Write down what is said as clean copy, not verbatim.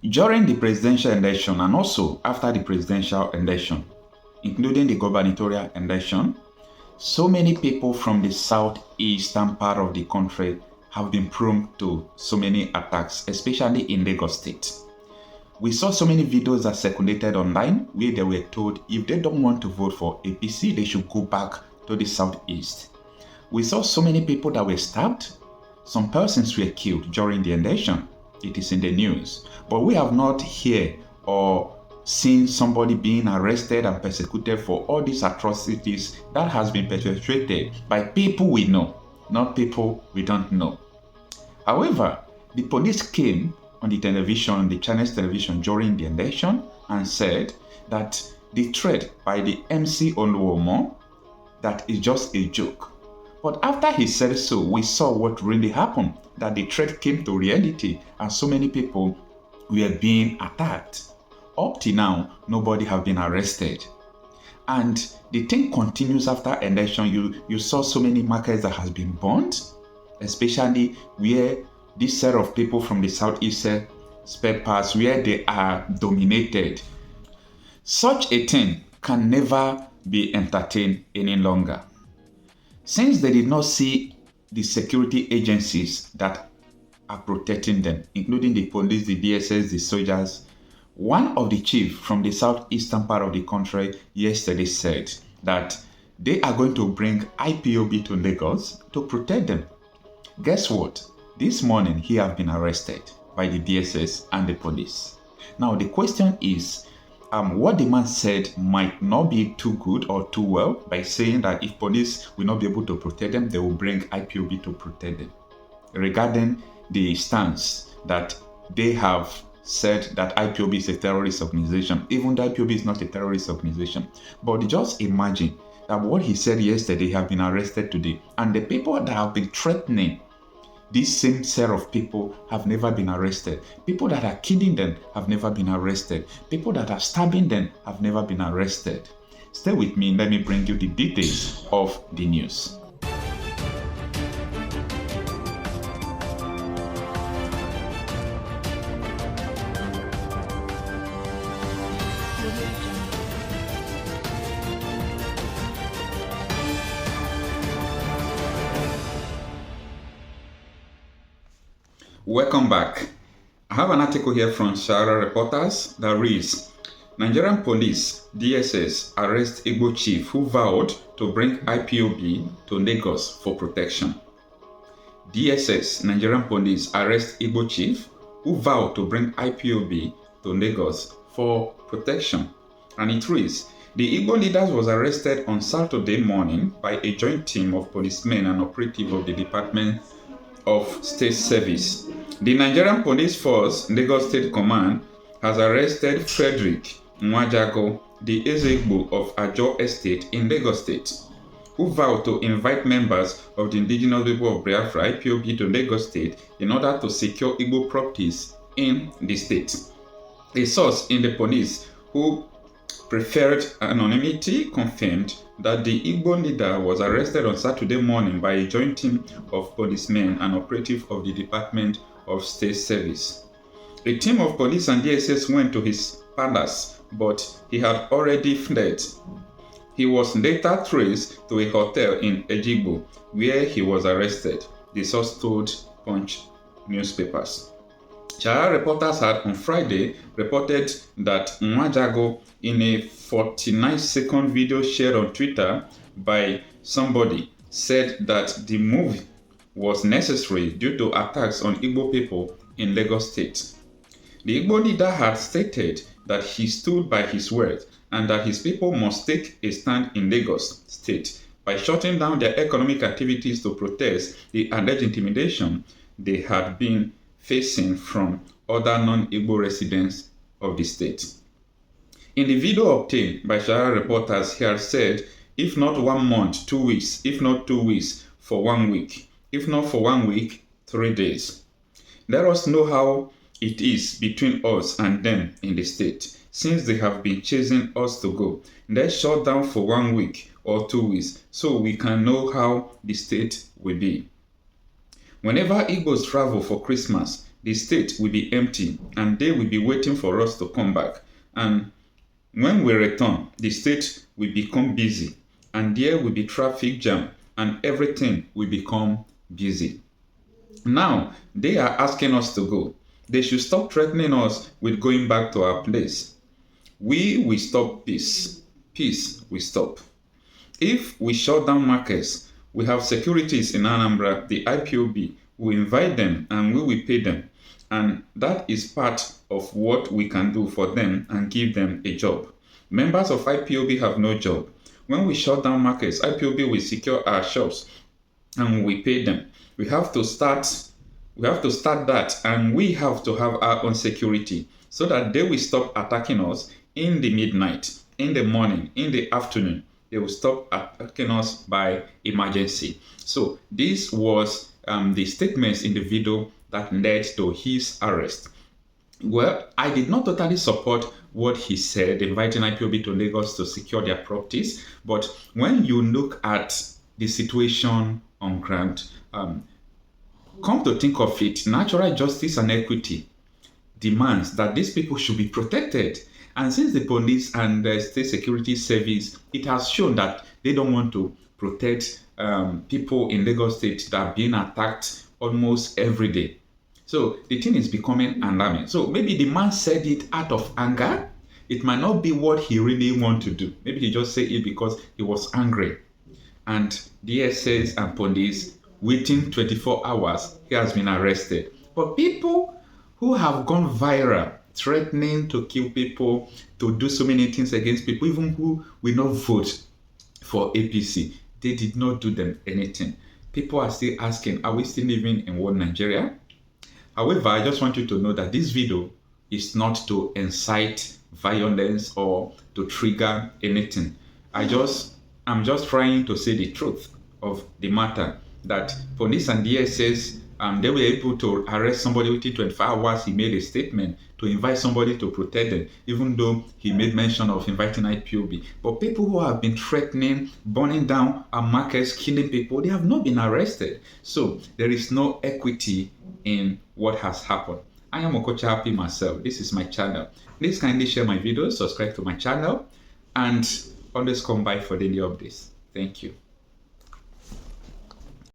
During the presidential election and also after the presidential election, including the gubernatorial election, so many people from the southeastern part of the country have been prone to so many attacks, especially in Lagos State. We saw so many videos that circulated online where they were told if they don't want to vote for APC, they should go back to the southeast. We saw so many people that were stabbed. Some persons were killed during the election. It is in the news. But we have not heard or seen somebody being arrested and persecuted for all these atrocities that has been perpetrated by people we know, not people we don't know. However, the police came on the television, the Chinese television during the election and said that the threat by the MC Oluomo, that is just a joke. But after he said so, we saw what really happened, that the threat came to reality and so many people were being attacked. Up to now, nobody have been arrested. And the thing continues after election. You saw so many markets that has been burned, especially where this set of people from the southeast spare parts, where they are dominated. Such a thing can never be entertained any longer. Since they did not see the security agencies that are protecting them, including the police, the DSS, the soldiers, one of the chiefs from the southeastern part of the country yesterday said that they are going to bring IPOB to Lagos to protect them. Guess what? This morning, he has been arrested by the DSS and the police. Now, the question is, what the man said might not be too good or too well by saying that if police will not be able to protect them, they will bring IPOB to protect them. Regarding the stance that they have said that IPOB is a terrorist organization, even though IPOB is not a terrorist organization. But just imagine that what he said yesterday have been arrested today, and the people that have been threatening this same set of people have never been arrested. People that are killing them have never been arrested. People that are stabbing them have never been arrested. Stay with me, let me bring you the details of the news. Welcome back. I have an article here from Shara Reporters that reads, Nigerian police, DSS, arrest Igbo chief who vowed to bring IPOB to Lagos for protection. DSS, Nigerian police, arrest Igbo chief who vowed to bring IPOB to Lagos for protection. And it reads, the Igbo leader was arrested on Saturday morning by a joint team of policemen and operatives of the Department of State Service. The Nigerian Police Force Lagos State Command has arrested Fredrick Nwajagu, the Igbo of Ajao Estate in Lagos State, who vowed to invite members of the Indigenous People of Biafra IPOB to Lagos State in order to secure Igbo properties in the state. A source in the police who preferred anonymity confirmed that the Igbo leader was arrested on Saturday morning by a joint team of policemen and operatives of the Department of State Service. A team of police and DSS went to his palace, but he had already fled. He was later traced to a hotel in Igbo, where he was arrested, the source told Punch newspapers. Chara Reporters had on Friday reported that Nwajagu, in a 49-second video shared on Twitter by somebody, said that the move was necessary due to attacks on Igbo people in Lagos State. The Igbo leader had stated that he stood by his word and that his people must take a stand in Lagos State by shutting down their economic activities to protest the alleged intimidation they had been facing from other non-Igbo residents of the state. In the video obtained by Shara Reporters, he had said, if not 1 month, 2 weeks, if not 2 weeks, for 1 week, if not for 1 week, 3 days. Let us know how it is between us and them in the state, since they have been chasing us to go. Let's shut down for 1 week or 2 weeks so we can know how the state will be. Whenever Igbos travel for Christmas, the state will be empty and they will be waiting for us to come back. And when we return, the state will become busy and there will be traffic jam and everything will become busy. Now, they are asking us to go. They should stop threatening us with going back to our place. We will stop peace. Peace will stop. If we shut down markets, we have securities in Anambra, the IPOB. We invite them and we will pay them. And that is part of what we can do for them and give them a job. Members of IPOB have no job. When we shut down markets, IPOB will secure our shops and we pay them. We have to start that, and we have to have our own security so that they will stop attacking us in the midnight, in the morning, in the afternoon. They will stop attacking us by emergency. So this was the statements in the video that led to his arrest. Well, I did not totally support what he said, inviting IPOB to Lagos to secure their properties. But when you look at the situation on ground, come to think of it, natural justice and equity demands that these people should be protected. And since the police and the state security service, it has shown that they don't want to protect people in Lagos State that are being attacked almost every day. So the thing is becoming alarming. So maybe the man said it out of anger. It might not be what he really wanted to do. Maybe he just said it because he was angry. And DSS and police, within 24 hours, he has been arrested. But people who have gone viral, threatening to kill people, to do so many things against people, even who will not vote for APC, they did not do them anything. People are still asking, are we still living in one Nigeria? However, I just want you to know that this video is not to incite violence or to trigger anything. I'm just trying to say the truth of the matter, that police and DSS, they were able to arrest somebody within 24 hours. He made a statement to invite somebody to protect them, even though he made mention of inviting IPOB. But people who have been threatening, burning down our markets, killing people, they have not been arrested. So there is no equity in what has happened. I am Okocha Happy myself. This is my channel. Please kindly share my videos, subscribe to my channel, and always come by for daily updates. Thank you.